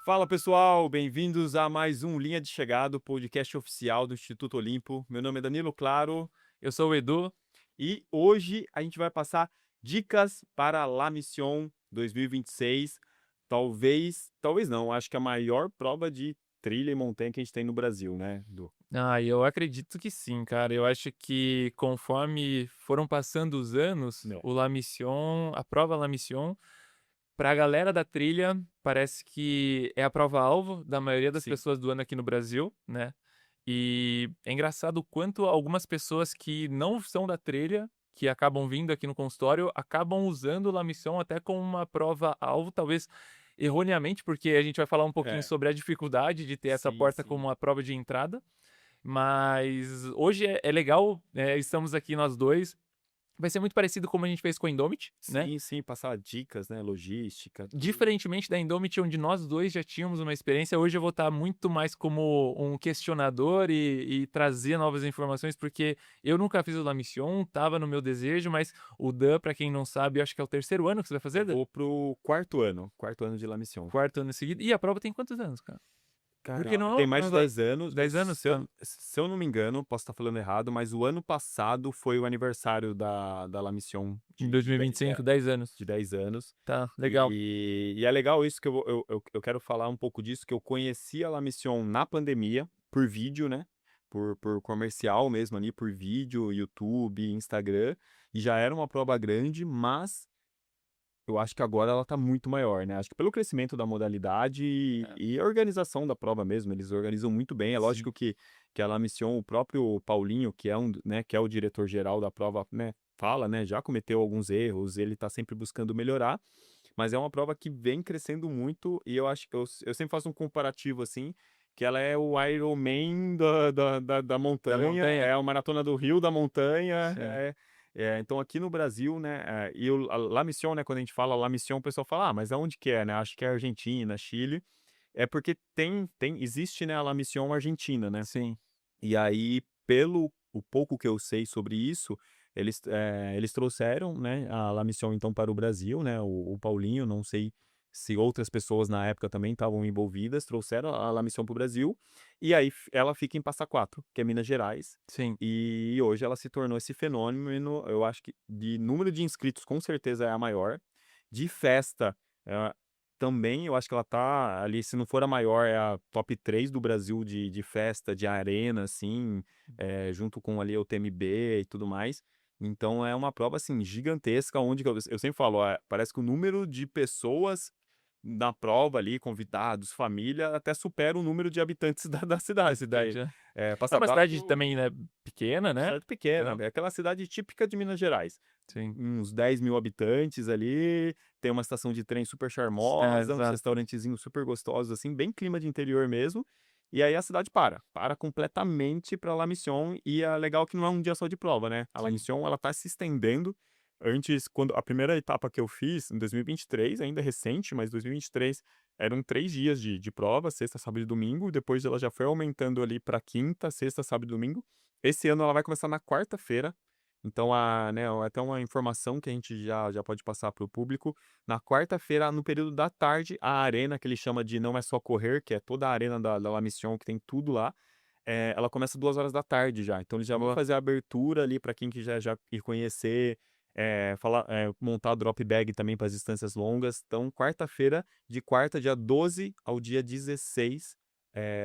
Fala pessoal, bem-vindos a mais um Linha de Chegada, o podcast oficial do Instituto Olimpo. Meu nome é Danilo Claro. Eu sou o Edu. E hoje a gente vai passar dicas para a La Mission 2026. Talvez não, acho que a maior prova de trilha e montanha que a gente tem no Brasil, né, Edu? Eu acredito que sim, cara. Eu acho que conforme foram passando os anos, Né. a prova La Mission, pra galera da trilha, parece que é a prova-alvo da maioria das Sim, pessoas do ano aqui no Brasil, né? E é engraçado o quanto algumas pessoas que não são da trilha, que acabam vindo aqui no consultório, acabam usando La Mission até como uma prova-alvo, talvez erroneamente, porque a gente vai falar um pouquinho é, sobre a dificuldade de ter essa sim, porta sim. como uma prova de entrada. Mas hoje é legal, estamos aqui nós 2. Vai ser muito parecido como a gente fez com a Indomit, né. Sim, sim, passar dicas, né, logística, tudo. Diferentemente da Indomit, onde nós 2 já tínhamos uma experiência, hoje eu vou estar muito mais como um questionador e trazer novas informações, porque eu nunca fiz o La Mission, estava no meu desejo, mas o Dan, pra quem não sabe, eu acho que é o terceiro ano que você vai Eu fazer, Dan? vou pro quarto ano de La Mission. Quarto ano seguido. E a prova tem quantos anos, cara? Porque Caramba, não é tem uma mais de prova 10 anos. 10 anos? Se eu não me engano, posso estar falando errado, mas o ano passado foi o aniversário da La Mission Em 2025, 10 anos. de 10 anos. Tá, legal. E é legal isso que eu quero falar um pouco disso, que eu conheci a La Mission na pandemia, por vídeo, né? Por comercial mesmo ali, por vídeo, YouTube, Instagram. E já era uma prova grande, mas eu acho que agora ela tá muito maior, né, acho que pelo crescimento da modalidade É, e a organização da prova mesmo, eles organizam muito bem. É sim. lógico que a La Mission, o próprio Paulinho, que é né, que é o diretor-geral da prova, né, fala, né, já cometeu alguns erros, ele tá sempre buscando melhorar, mas é uma prova que vem crescendo muito e eu acho que eu sempre faço um comparativo, assim, que ela é o Ironman da Da montanha, montanha? é a maratona do Rio da montanha, Sim. então aqui no Brasil, né, e o a La Mission, né, quando a gente fala La Mission, o pessoal fala: "Ah, mas aonde que é, né?" Acho que é Argentina, Chile. É porque existe, né, a La Mission Argentina, né. Sim. E aí, pelo o pouco que eu sei sobre isso, eles trouxeram, né, a La Mission então para o Brasil, né, o Paulinho, não sei se outras pessoas na época também estavam envolvidas, trouxeram a La Mission para o Brasil, e aí ela fica em Passa Quatro, que é Minas Gerais, Sim. e hoje ela se tornou esse fenômeno. Eu acho que de número de inscritos com certeza é a maior, de festa, eh, também eu acho que ela tá ali, se não for a maior, é a top 3 do Brasil de festa, de arena, assim, junto com ali o TMB e tudo mais. Então é uma prova, assim, gigantesca, onde que eu sempre falo, parece que o número de pessoas na prova ali, convidados, família, até supera o número de habitantes da Da cidade, cidade, porque, né. É Passa uma cidade Quatro também, né, pequena, é uma né, cidade pequena, então é aquela cidade típica de Minas Gerais, sim. uns 10.000 habitantes ali, tem uma estação de trem super É, charmosa, uns exato. restaurantezinhos super gostosos, assim, bem clima de interior mesmo, e aí a cidade para completamente para La Mission, e é legal que não é um dia só de prova, né, a La Sim. Mission ela tá se estendendo. Antes, quando a primeira etapa que eu fiz, em 2023, ainda é recente, mas 2023, eram 3 dias de prova, sexta, sábado e domingo, depois ela já foi aumentando ali para quinta, sexta, sábado e domingo. Esse ano ela vai começar na quarta-feira, então né, até uma informação que a gente já pode passar para o público. Na quarta-feira, no período da tarde, a arena que ele chama de Não É Só Correr, que é toda a arena da La Mission, que tem tudo lá, ela começa 2 horas da tarde já. Então eles já vão Boa. fazer a abertura ali para quem que já ir conhecer, montar drop bag também para as distâncias longas. Então quarta-feira, de quarta, dia 12 ao dia 16,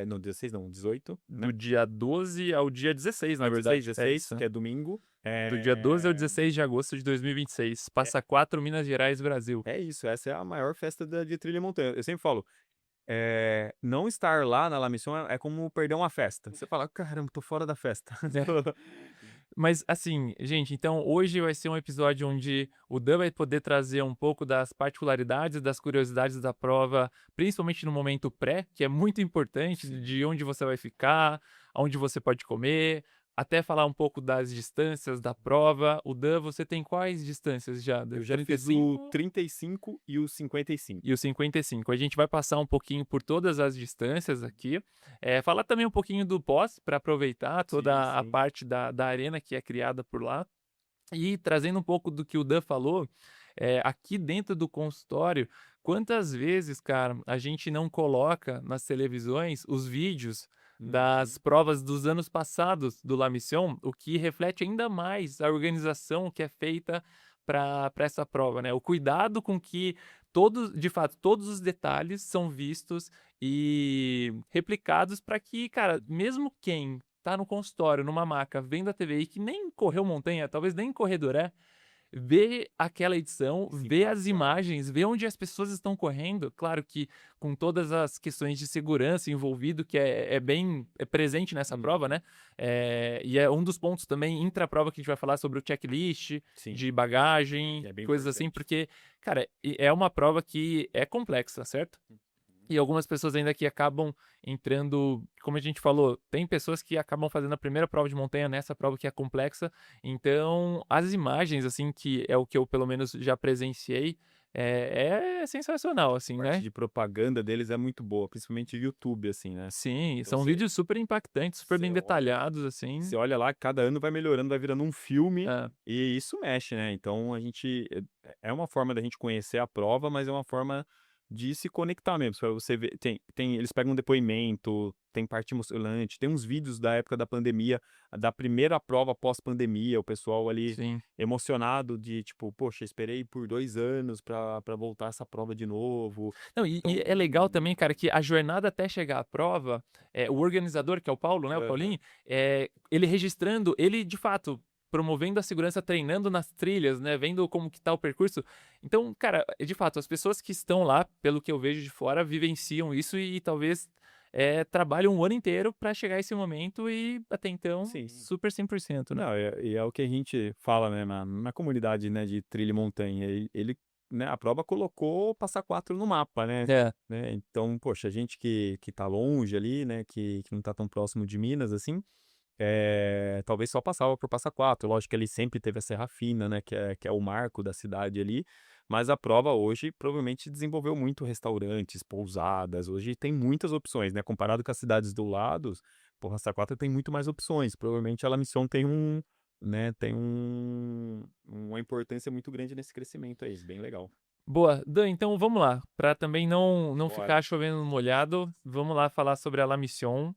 não, 16 não, 18, né? Do dia 12 ao dia 16, na 16, verdade. É 16, isso, né. que é domingo. Do dia 12 ao 16 de agosto de 2026. É Passa 4, Minas Gerais, Brasil. é isso, essa é a maior festa de trilha e montanha. Eu sempre falo, não estar lá na La Mission é como perder uma festa. Você fala: "Caramba, tô fora da festa". Mas, assim, gente, então hoje vai ser um episódio onde o Dan vai poder trazer um pouco das particularidades, das curiosidades da prova, principalmente no momento pré, que é muito importante, Sim. de onde você vai ficar, aonde você pode comer, até falar um pouco das distâncias da prova. O Dan, você tem quais distâncias já, Dan? Eu já fiz o 35 35 e o 55. e o 55. A gente vai passar um pouquinho por todas as distâncias aqui. Falar também um pouquinho do pós, para aproveitar Sim, toda a sim. parte da arena que é criada por lá. E trazendo um pouco do que o Dan falou, aqui dentro do consultório, quantas vezes, cara, a gente não coloca nas televisões os vídeos das Uhum. provas dos anos passados do La Mission, o que reflete ainda mais a organização que é feita para essa prova, né? O cuidado com que todos, de fato, todos os detalhes são vistos e replicados para que, cara, mesmo quem tá no consultório, numa maca, vendo a TV e que nem correu montanha, talvez nem corredor é, vê aquela edição, Se vê as impactar. imagens, vê onde as pessoas estão correndo, claro que com todas as questões de segurança envolvido, que é bem presente nessa prova, Uhum. né? E é um dos pontos também intra-prova que a gente vai falar sobre o checklist Sim, de que bagagem, é bem coisas assim, importante. porque, cara, é uma prova que é complexa, certo? Uhum. E algumas pessoas ainda que acabam entrando, como a gente falou, tem pessoas que acabam fazendo a primeira prova de montanha nessa prova que é complexa. Então, as imagens, assim, que é o que eu pelo menos já presenciei, é sensacional, A assim, parte né? de propaganda deles é muito boa, principalmente o YouTube, assim, né. Sim, Então são vídeos super impactantes, super você bem olha detalhados, assim. você olha lá, cada ano vai melhorando, vai virando um filme, É, e isso mexe, né. Então a gente é uma forma da gente conhecer a prova, mas é uma forma de se conectar mesmo, pra você ver eles pegam um depoimento, tem parte emocionante, tem uns vídeos da época da pandemia, da primeira prova pós-pandemia, o pessoal ali sim. emocionado de tipo: "Poxa, esperei por 2 anos pra voltar essa prova de novo". Não, e Então é legal também, cara, que a jornada até chegar à prova, o organizador, que é o Paulo, né, o aham. Paulinho, ele registrando, ele de fato promovendo a segurança, treinando nas trilhas, né, vendo como que tá o percurso. Então, cara, de fato, as pessoas que estão lá, pelo que eu vejo de fora, vivenciam isso e talvez, trabalham um ano inteiro pra chegar a esse momento e até então Sim. super 100%, né. Não, e é o que a gente fala, né, na comunidade, né, de trilha e montanha, né, a prova colocou o Passa Quatro no mapa, É, né, então, poxa, a gente que tá longe ali, né, que não tá tão próximo de Minas, assim, talvez só passava por Passa Quatro, lógico que ele sempre teve a Serra Fina, né, que é o marco da cidade ali, mas a prova hoje provavelmente desenvolveu muito restaurantes, pousadas, hoje tem muitas opções, né, comparado com as cidades do lado, pô, Passa Quatro tem muito mais opções, provavelmente a La Mission tem uma importância muito grande nesse crescimento aí, bem legal. boa. Dan, então vamos lá, para também não Bora. ficar chovendo no molhado, vamos lá falar sobre a La Mission,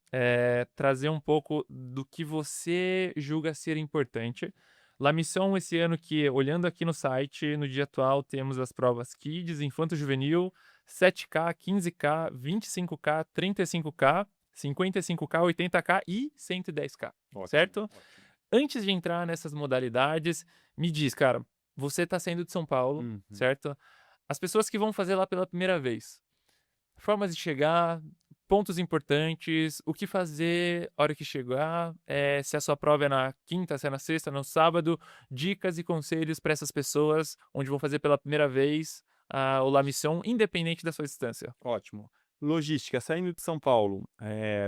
trazer um pouco do que você julga ser importante. La Mission esse ano que, olhando aqui no site, no dia atual temos as provas Kids, Infanto Juvenil, 7K, 15K, 25K, 35K, 55K, 80K e 110K, Ótimo, certo? ótimo. Antes de entrar nessas modalidades, me diz, cara, você está saindo de São Paulo, Uhum. certo? As pessoas que vão fazer lá pela primeira vez, formas de chegar, pontos importantes, o que fazer a hora que chegar, se a sua prova é na quinta, se é na sexta, no sábado, dicas e conselhos para essas pessoas onde vão fazer pela primeira vez o La Mission, independente da sua distância. Ótimo. Logística, saindo de São Paulo,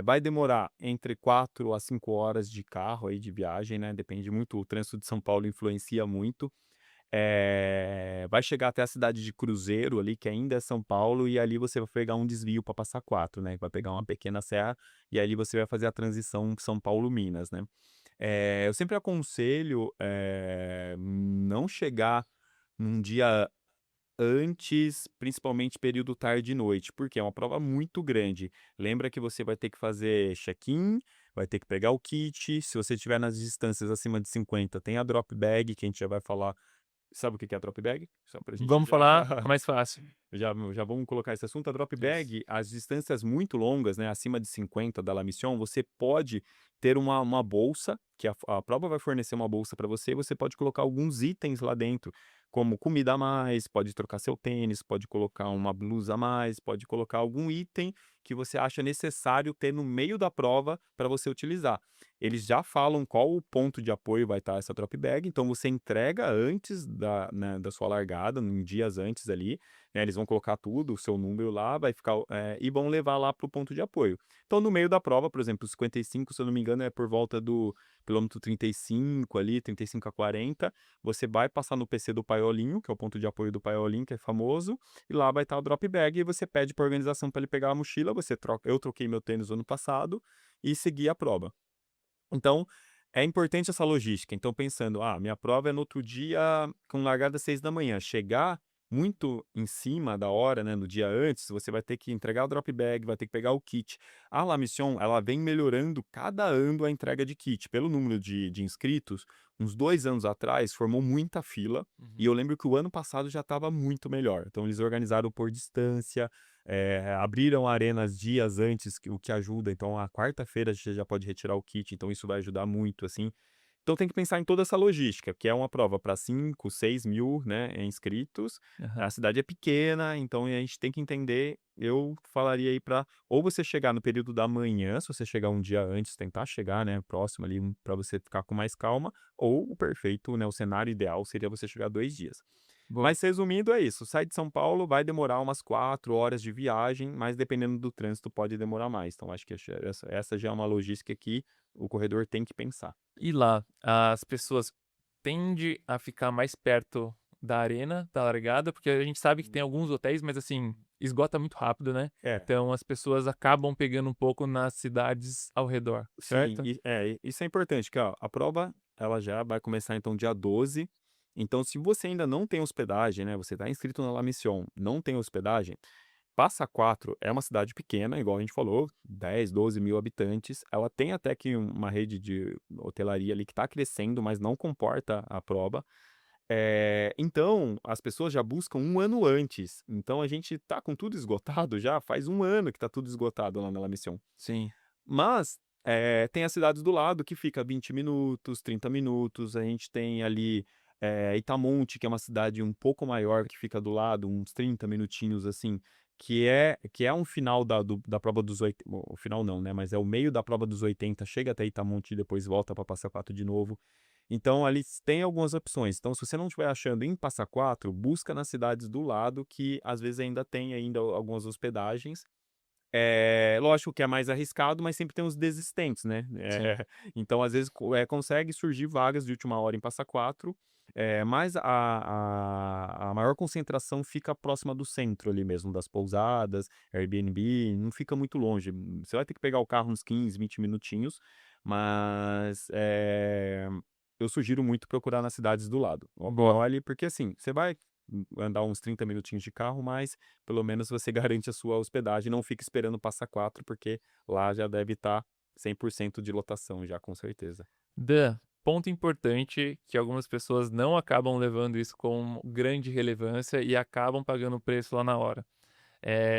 vai demorar entre 4 a 5 horas de carro aí de viagem, né, depende muito, o trânsito de São Paulo influencia muito. Vai chegar até a cidade de Cruzeiro ali, que ainda é São Paulo, e ali você vai pegar um desvio para Passa Quatro, né, vai pegar uma pequena serra, e ali você vai fazer a transição São Paulo-Minas, né. Eu sempre aconselho, não chegar num dia antes, principalmente período tarde e noite, porque é uma prova muito grande. Lembra que você vai ter que fazer check-in, vai ter que pegar o kit, se você estiver nas distâncias acima de 50, tem a drop bag, que a gente já vai falar. Sabe o que que é a drop bag? Só pra gente Vamos já falar a mais fácil. já vamos colocar esse assunto. A drop Isso. bag, as distâncias muito longas, né, acima de 50 da La Mission, você pode ter uma bolsa, que a prova vai fornecer uma bolsa para você, e você pode colocar alguns itens lá dentro, como comida a mais, pode trocar seu tênis, pode colocar uma blusa a mais, pode colocar algum item que você acha necessário ter no meio da prova para você utilizar. Eles já falam qual o ponto de apoio vai estar essa drop bag, então você entrega antes da sua largada, em dias antes ali, né, eles vão colocar tudo, o seu número lá, vai ficar, e vão levar lá para o ponto de apoio. Então, no meio da prova, por exemplo, os 55, se eu não me engano, é por volta do quilômetro 35 ali, 35 a 40, você vai passar no PC do Paiolinho, que é o ponto de apoio do Paiolinho, que é famoso, e lá vai estar o drop bag, e você pede para a organização para ele pegar a mochila, eu troquei meu tênis ano passado, e segui a prova. Então, É importante essa logística, então pensando: minha prova é no outro dia com largada às 6 da manhã. Chegar muito em cima da hora, né, no dia antes, você vai ter que entregar o drop bag, vai ter que pegar o kit. A La Mission, ela vem melhorando cada ano a entrega de kit. Pelo número de inscritos, uns 2 anos atrás formou muita fila, e Uhum. eu lembro que o ano passado já estava muito melhor. Então eles organizaram por distância, abriram arenas dias antes, o que ajuda. Então, a quarta-feira você já pode retirar o kit, então isso vai ajudar muito, assim. Então tem que pensar em toda essa logística, que é uma prova para 5, 6 mil, né, inscritos. Aham. A cidade é pequena, então a gente tem que entender. Eu falaria aí para ou você chegar no período da manhã, se você chegar um dia antes, tentar chegar, né, próximo ali, para você ficar com mais calma, ou o perfeito, né, o cenário ideal seria você chegar 2 dias. Boa. Mas resumindo é isso, sai de São Paulo, vai demorar umas 4 horas de viagem, mas dependendo do trânsito pode demorar mais. Então acho que essa já é uma logística que o corredor tem que pensar. E lá, as pessoas tendem a ficar mais perto da arena, da largada, porque a gente sabe que tem alguns hotéis, mas assim, esgota muito rápido, né. É, Então as pessoas acabam pegando um pouco nas cidades ao redor, sim, certo? isso é importante, que ó, a prova ela já vai começar então dia 12. Então se você ainda não tem hospedagem, né, você está inscrito na La Mission, não tem hospedagem, Passa Quatro é uma cidade pequena, igual a gente falou, 10, 12 mil habitantes. Ela tem até que uma rede de hotelaria ali que está crescendo, mas não comporta a prova. Então, as pessoas já buscam um ano antes. Então, a gente tá com tudo esgotado já, faz um ano que tá tudo esgotado lá na La Mission. Sim, Mas, tem as cidades do lado que fica 20 minutos, 30 minutos. A gente tem ali, Itamonte, que é uma cidade um pouco maior que fica do lado, uns 30 minutinhos, assim, que é um final da prova dos 80. O final não, né, mas é o meio da prova dos 80, chega até Itamonte e depois volta para Passa Quatro de novo. Então ali tem algumas opções. Então se você não estiver achando em Passa Quatro, busca nas cidades do lado que às vezes ainda tem ainda algumas hospedagens. Lógico que é mais arriscado, mas sempre tem os desistentes, né. sim. Então às vezes consegue surgir vagas de última hora em Passa Quatro, mas a maior concentração fica próxima do centro ali mesmo, das pousadas, Airbnb, não fica muito longe. Você vai ter que pegar o carro uns 15, 20 minutinhos, mas, eu sugiro muito procurar nas cidades do lado. Boa. Olhe, porque assim, você vai andar uns 30 minutinhos de carro, mas pelo menos você garante a sua hospedagem, não fica esperando Passa Quatro, porque lá já deve estar 100% de lotação já, com certeza. Dan, ponto importante que algumas pessoas não acabam levando isso com grande relevância e acabam pagando o preço lá na hora.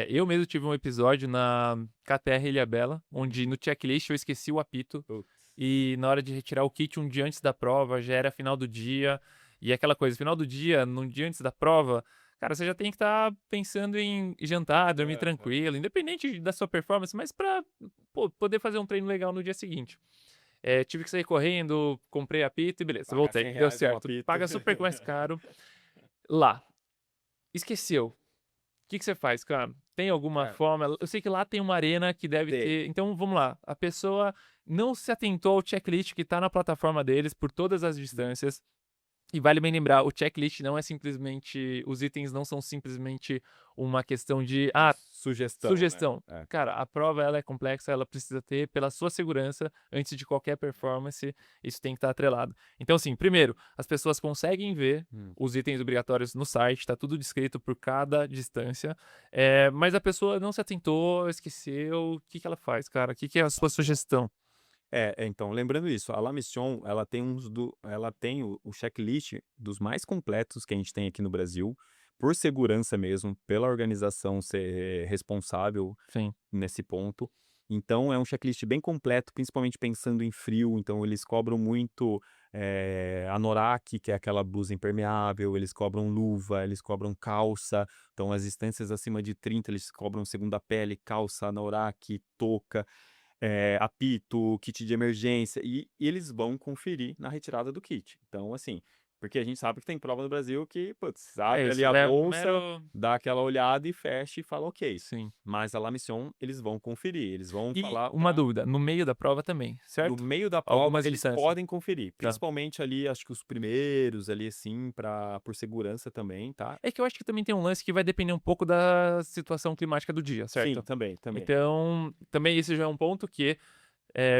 Eu mesmo tive um episódio na KTR Ilhabela, onde no checklist eu esqueci o apito Putz. e na hora de retirar o kit um dia antes da prova, já era final do dia, e aquela coisa, final do dia, num dia antes da prova, cara, você já tem que estar pensando em jantar, dormir Aham. tranquilo, independente da sua performance, mas pra poder fazer um treino legal no dia seguinte. Tive que sair correndo, comprei apito e beleza, Pagar voltei, 100 deu reais um certo. apito. Paga super mais caro. Lá, esqueceu. O que que você faz, cara? Tem alguma Cara, forma? Eu sei que lá tem uma arena que deve tem. ter. Então vamos lá. A pessoa não se atentou ao checklist que tá na plataforma deles por todas as distâncias. E vale bem lembrar, o checklist não é simplesmente. Os itens não são simplesmente uma questão de. Sugestão, né. Sugestão. Cara, a prova ela é complexa, ela precisa ter, pela sua segurança, antes de qualquer performance, isso tem que estar atrelado. Então, assim, primeiro, as pessoas conseguem ver Hum. os itens obrigatórios no site, está tudo descrito por cada distância, mas a pessoa não se atentou, esqueceu, o que que ela faz, cara? O que que é a sua sugestão? Então, lembrando isso, a La Mission, ela tem o checklist dos mais completos que a gente tem aqui no Brasil, por segurança mesmo, pela organização ser responsável Sim. nesse ponto. Então é um checklist bem completo, principalmente pensando em frio, então eles cobram muito, anorak, que é aquela blusa impermeável, eles cobram luva, eles cobram calça, então as distâncias acima de 30 eles cobram segunda pele, calça, anorak, touca, apito, kit de emergência, e eles vão conferir na retirada do kit. Então, assim, porque a gente sabe que tem prova no Brasil que, putz, É abre ali isso, a leva bolsa, mero. dá aquela olhada e fecha e fala: "Ok". Sim. Mas a La Mission, eles vão conferir, eles vão E falar uma pra dúvida, no meio da prova também, no certo? meio da prova, Algumas eles distâncias. podem conferir, Tá. principalmente ali, acho que os primeiros ali, assim, por segurança também, tá. É que eu acho que também tem um lance que vai depender um pouco da situação climática do dia, Sim, certo? também, também. Então, também esse já é um ponto que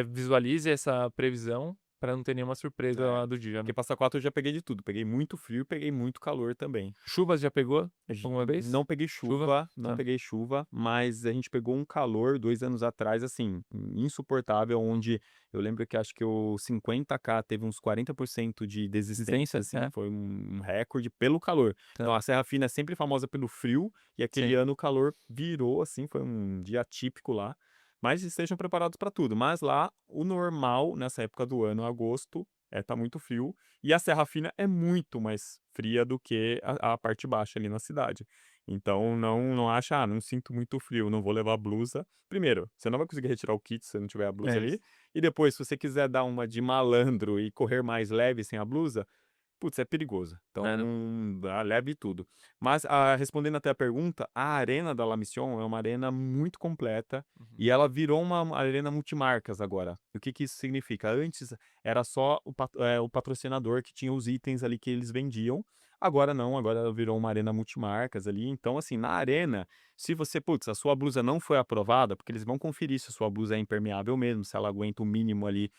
visualize essa previsão Pra não ter nenhuma surpresa lá do dia, né? Porque Passa Quatro eu já peguei de tudo. Peguei muito frio e peguei muito calor também. Chuvas já pegou alguma vez? Não peguei Chuva? chuva, não Tá. peguei chuva, mas a gente pegou um calor 2 anos atrás, assim, insuportável, onde eu lembro que acho que o 50K teve uns 40% de desistência, Resistência? assim, É. foi um recorde pelo calor. Tá. Então a Serra Fina é sempre famosa pelo frio, e aquele Sim. ano o calor virou, assim, foi um dia atípico lá. Mas estejam preparados para tudo. Mas lá, o normal, nessa época do ano, agosto, tá muito frio. E a Serra Fina é muito mais fria do que a parte baixa ali na cidade. Então não acha, não sinto muito frio, não vou levar blusa. Primeiro, você não vai conseguir retirar o kit se você não tiver a blusa É ali. isso. E depois, se você quiser dar uma de malandro e correr mais leve sem a blusa, putz, é perigoso. Então, É, não. leve tudo. Mas, respondendo até a pergunta, a arena da La Mission é uma arena muito completa Uhum. e ela virou uma arena multimarcas agora. O que que isso significa? Antes era só o patrocinador que tinha os itens ali que eles vendiam. Agora não, agora ela virou uma arena multimarcas ali. Então, assim, na arena, se você, putz, a sua blusa não foi aprovada, porque eles vão conferir se a sua blusa é impermeável mesmo, se ela aguenta o mínimo ali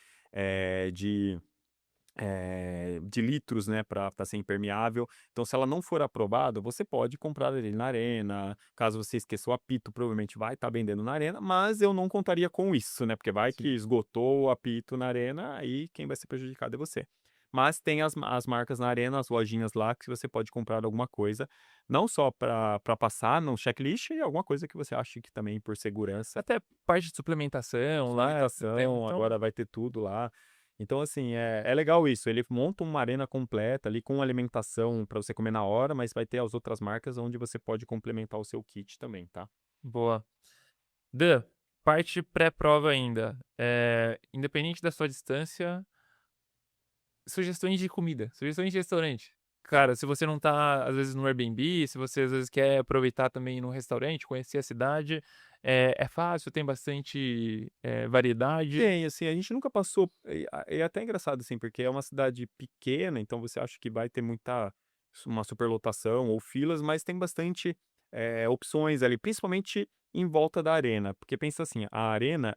de litros, né, para ser impermeável. Então, se ela não for aprovada, você pode comprar ele na arena. Caso você esqueça o apito, provavelmente vai estar vendendo na arena, mas eu não contaria com isso, né, porque vai que Sim. esgotou o apito na arena, aí quem vai ser prejudicado é você. Mas tem as marcas na arena, as lojinhas lá, que você pode comprar alguma coisa, não só para passar no checklist, e alguma coisa que você acha que também por segurança. Até parte de suplementação lá, Suplementação, então agora vai ter tudo lá. Então, assim, é legal isso. Ele monta uma arena completa ali com alimentação para você comer na hora, mas vai ter as outras marcas onde você pode complementar o seu kit também, tá? boa. Dan, parte pré-prova ainda. Independente da sua distância, sugestões de comida, sugestões de restaurante. Cara, se você não tá, às vezes, no Airbnb, se você, às vezes, quer aproveitar também no restaurante, conhecer a cidade, é fácil, tem bastante variedade. Tem, assim, a gente nunca passou. É até engraçado, assim, porque é uma cidade pequena, então você acha que vai ter uma superlotação ou filas, mas tem bastante opções ali, principalmente em volta da arena. Porque pensa assim, a arena,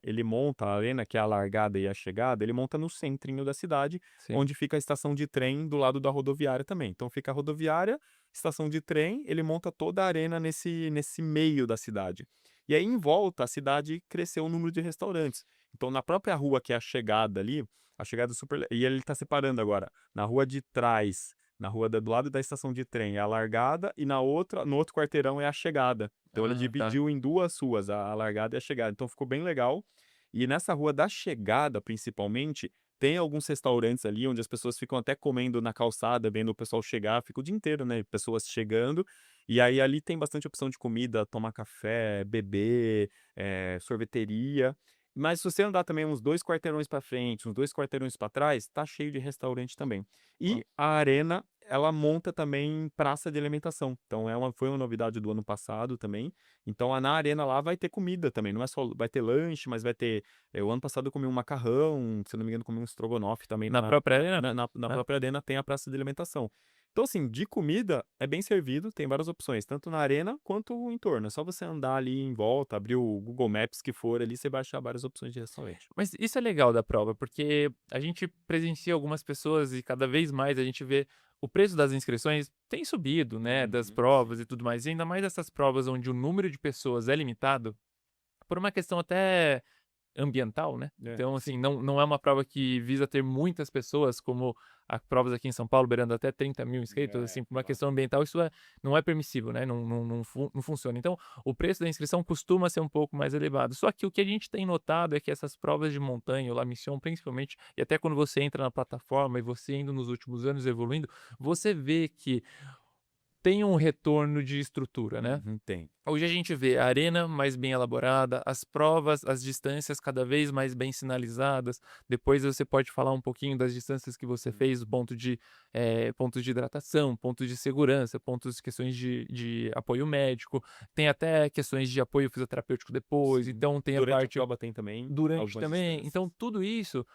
que é a largada e a chegada, ele monta no centrinho da cidade, Sim. onde fica a estação de trem do lado da rodoviária também. Então fica a rodoviária, estação de trem, ele monta toda a arena nesse meio da cidade. E aí, em volta, a cidade cresceu o número de restaurantes. Então, na própria rua que é a chegada ali, a chegada é super. E ele está separando agora. Na rua de trás, na rua do lado da estação de trem, é a largada, e no outro quarteirão é a chegada. Então, ele Ah, tá. dividiu em duas ruas, a largada e a chegada. Então, ficou bem legal. E nessa rua da chegada, principalmente, tem alguns restaurantes ali onde as pessoas ficam até comendo na calçada, vendo o pessoal chegar, fica o dia inteiro, né? Pessoas chegando. E aí ali tem bastante opção de comida, tomar café, beber, sorveteria. Mas se você andar também uns 2 quarteirões para frente, uns 2 quarteirões para trás, tá cheio de restaurante também. Ó, E a arena, ela monta também praça de alimentação. Então foi uma novidade do ano passado também. Então na arena lá vai ter comida também, não é só vai ter lanche, mas vai ter o ano passado eu comi um macarrão, se eu não me engano comi um estrogonofe também na própria arena? na É. própria arena tem a praça de alimentação. Então, assim, de comida é bem servido, tem várias opções, tanto na arena quanto o entorno. É só você andar ali em volta, abrir o Google Maps que for ali, você vai achar várias opções de restaurante. Mas isso é legal da prova, porque a gente presencia algumas pessoas e cada vez mais a gente vê o preço das inscrições tem subido, né, das Uhum, provas sim. e tudo mais. E ainda mais essas provas onde o número de pessoas é limitado, por uma questão até ambiental, né. É, Então, sim. assim, não é uma prova que visa ter muitas pessoas, como a provas aqui em São Paulo, beirando até 30.000 inscritos, assim, por uma Exato. questão ambiental, isso não é permissível, né, não funciona. Então, o preço da inscrição costuma ser um pouco mais elevado. Só que o que a gente tem notado é que essas provas de montanha, ou La Mission principalmente, e até quando você entra na plataforma e você indo nos últimos anos evoluindo, você vê que tem um retorno de estrutura, né. Uhum, tem. Hoje a gente vê a arena mais bem elaborada, as provas, as distâncias cada vez mais bem sinalizadas. Depois você pode falar um pouquinho das distâncias que você fez, pontos de hidratação, pontos de segurança, pontos questões de apoio médico. Tem até questões de apoio fisioterapêutico depois, Sim. então tem a Durante a parte prova tem também durante algumas também. Então distâncias. tudo isso,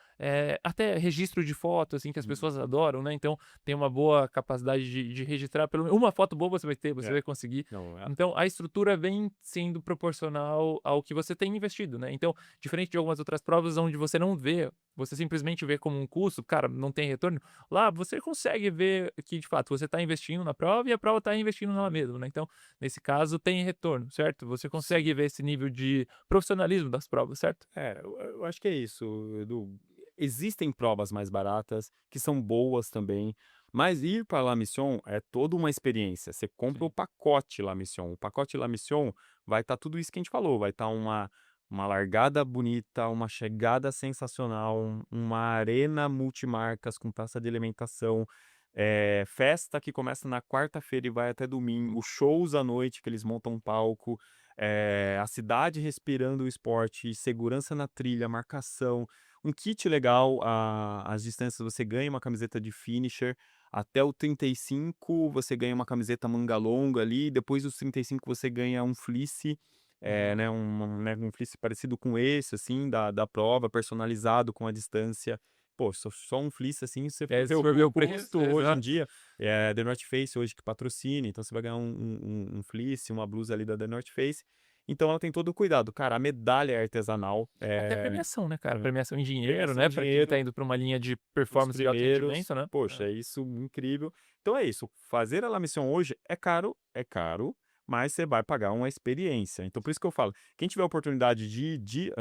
até registro de foto, assim, que as pessoas Uhum. adoram, né, então tem uma boa capacidade de registrar pelo menos uma foto boa você vai ter, você É. vai conseguir. Não, Então, a estrutura vem sendo proporcional ao que você tem investido, né? Então, diferente de algumas outras provas onde você não vê, você simplesmente vê como um custo, cara, não tem retorno. Lá você consegue ver que, de fato, você está investindo na prova e a prova está investindo nela mesma, né? Então, nesse caso, tem retorno, certo? Você sim. consegue ver esse nível de profissionalismo das provas, certo? Eu acho que é isso, Edu. Existem provas mais baratas, que são boas também, mas ir para La Mission é toda uma experiência. Você compra o Sim. pacote La Mission. O pacote La Mission vai estar tudo isso que a gente falou, vai estar uma largada bonita, uma chegada sensacional, uma arena multimarcas com praça de alimentação, festa que começa na quarta-feira e vai até domingo, shows à noite que eles montam um palco, a cidade respirando o esporte, segurança na trilha, marcação, um kit legal, as distâncias você ganha uma camiseta de finisher, até o 35 você ganha uma camiseta manga longa ali, depois dos 35 você ganha um fleece, Uhum. um fleece parecido com esse, assim, da prova, personalizado com a distância. Pô, só um fleece assim, você for É, ver se o for ver o preço, custo hoje em exato. dia, é The North Face hoje que patrocina, então você vai ganhar um fleece, uma blusa ali da The North Face. Então ela tem todo o cuidado. Cara, a medalha é artesanal, Até premiação, né, cara? é, Premiação em dinheiro, premiação em né? Pra quem tá dinheiro, indo pra uma linha de os performance de alto primeiros. rendimento, né? Poxa, é isso incrível. Então é isso. Fazer a La Mission hoje é caro, mas você vai pagar uma experiência. Então por isso que eu falo, quem tiver a oportunidade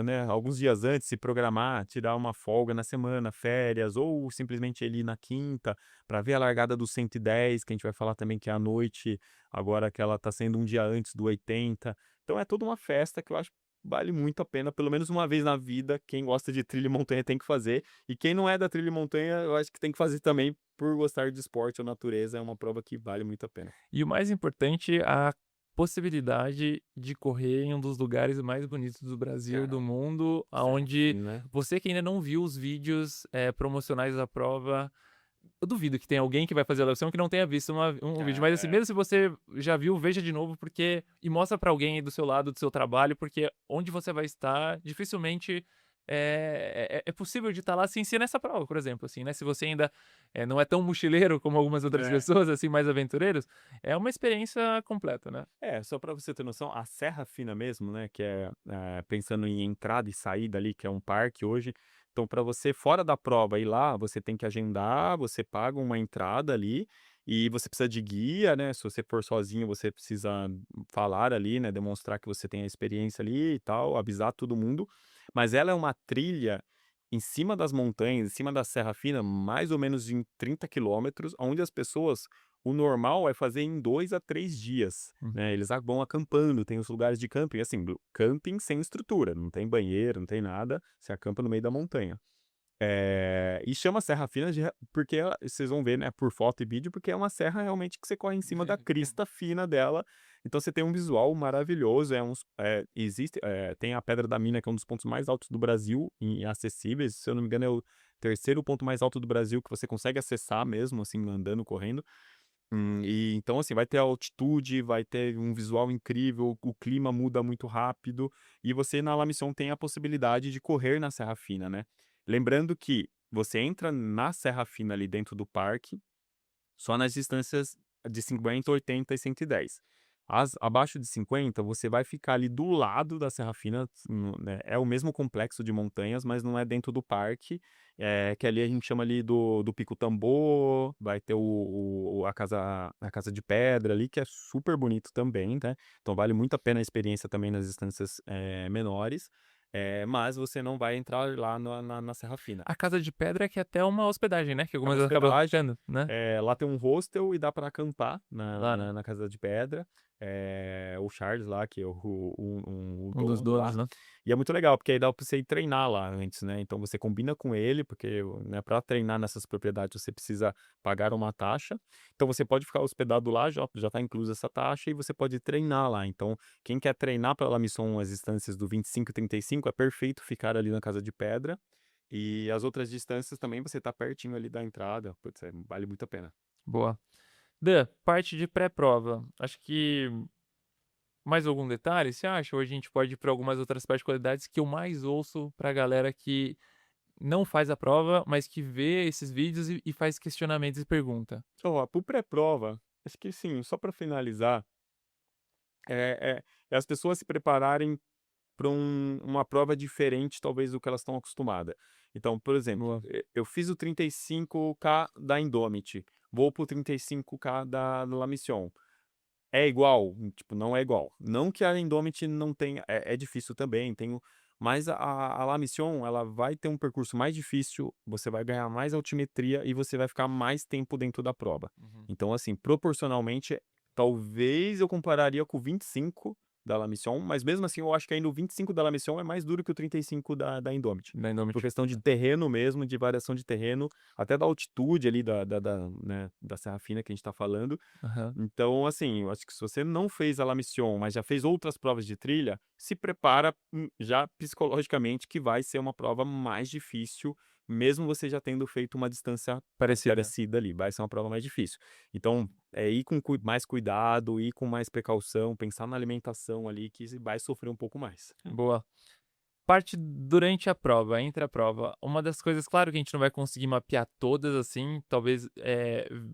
né, alguns dias antes, se programar, tirar uma folga na semana, férias, ou simplesmente ir na quinta, para ver a largada do 110, que a gente vai falar também que é à noite, agora que ela tá sendo um dia antes do 80. Então é toda uma festa que eu acho que vale muito a pena, pelo menos uma vez na vida. Quem gosta de trilha e montanha tem que fazer. E quem não é da trilha e montanha, eu acho que tem que fazer também por gostar de esporte ou natureza. É uma prova que vale muito a pena. E o mais importante, a possibilidade de correr em um dos lugares mais bonitos do Brasil e do Cara, mundo, Serra aonde Fina. você que ainda não viu os vídeos promocionais da prova, eu duvido que tenha alguém que vai fazer a lição que não tenha visto um vídeo. Mas assim, É, mesmo se você já viu, veja de novo, porque. E mostra pra alguém aí do seu lado, do seu trabalho, porque onde você vai estar, dificilmente é possível de estar lá sem ser nessa prova, por exemplo, assim, né? Se você ainda não é tão mochileiro como algumas outras é. pessoas, assim, mais aventureiros, é uma experiência completa, né? Só para você ter noção, a Serra Fina mesmo, né, que pensando em entrada e saída ali, que é um parque hoje. Então, para você fora da prova ir lá, você tem que agendar, você paga uma entrada ali e você precisa de guia, né? Se você for sozinho, você precisa falar ali, né, demonstrar que você tem a experiência ali e tal, avisar todo mundo. Mas ela é uma trilha em cima das montanhas, em cima da Serra Fina, mais ou menos em 30 quilômetros, onde as pessoas o normal é fazer em 2 a 3 dias, Hum. né, eles vão acampando, tem os lugares de camping, assim, camping sem estrutura, não tem banheiro, não tem nada, você acampa no meio da montanha. E chama Serra Fina porque vocês vão ver, né, por foto e vídeo, porque é uma serra realmente que você corre em cima da crista fina dela, então você tem um visual maravilhoso, tem a Pedra da Mina, que é um dos pontos mais altos do Brasil e acessíveis, se eu não me engano é o terceiro ponto mais alto do Brasil que você consegue acessar mesmo, assim, andando, correndo. E então, assim, vai ter altitude, vai ter um visual incrível, o clima muda muito rápido, e você na La Mission tem a possibilidade de correr na Serra Fina, né? Lembrando que você entra na Serra Fina ali dentro do parque, só nas distâncias de 50, 80 e 110. Abaixo de 50, você vai ficar ali do lado da Serra Fina, né, é o mesmo complexo de montanhas, mas não é dentro do parque, que ali a gente chama ali do Pico Tambor, vai ter a casa de pedra ali, que é super bonito também, né? Então vale muito a pena a experiência também nas distâncias menores, mas você não vai entrar lá na Serra Fina. A Casa de Pedra é que é até uma hospedagem, né? Que É uma algumas vezes acaba hospedagem. ficando, né? Lá tem um hostel e dá para acampar Lá, né? na Casa de Pedra. O Charles lá, que é o Um dos dono donos, lá. né? E é muito legal, porque aí dá para você ir treinar lá antes, né? Então você combina com ele, porque né, para treinar nessas propriedades você precisa pagar uma taxa. Então você pode ficar hospedado lá, já está inclusa essa taxa, e você pode treinar lá. Então, quem quer treinar para a missão as distâncias do 25 e 35, é perfeito ficar ali na Casa de Pedra. E as outras distâncias também você tá pertinho ali da entrada. Putz, vale muito a pena. Boa. Dan, parte de pré-prova. Acho que mais algum detalhe, você acha? Ou a gente pode ir para algumas outras particularidades que eu mais ouço pra galera que não faz a prova, mas que vê esses vídeos e faz questionamentos e pergunta. Ó, pro pré-prova, acho que sim, só para finalizar, é as pessoas se prepararem para uma prova diferente, talvez, do que elas estão acostumadas. Então, por exemplo, Boa. eu fiz o 35K da Indomit, vou para o 35K da La Mission. É igual? Tipo, não é igual. Não que a Indomit não tenha, é difícil também, mas a La Mission, ela vai ter um percurso mais difícil, você vai ganhar mais altimetria e você vai ficar mais tempo dentro da prova. Uhum. Então, assim, proporcionalmente, talvez eu compararia com o 25 da La Mission, mas mesmo assim eu acho que ainda o 25 da La Mission é mais duro que o 35 da Indomit. Da Por Indomit. questão de terreno mesmo, de variação de terreno, até da altitude ali né, da Serra Fina que a gente tá falando. Aham. Então, assim, eu acho que se você não fez a La Mission, mas já fez outras provas de trilha, se prepara já psicologicamente que vai ser uma prova mais difícil, mesmo você já tendo feito uma distância Parecida. parecida ali, vai ser uma prova mais difícil. Então, é ir com mais cuidado, ir com mais precaução, pensar na alimentação ali, que você vai sofrer um pouco mais. Boa. Parte durante a prova, entre a prova. Uma das coisas, claro que a gente não vai conseguir mapear todas assim, talvez,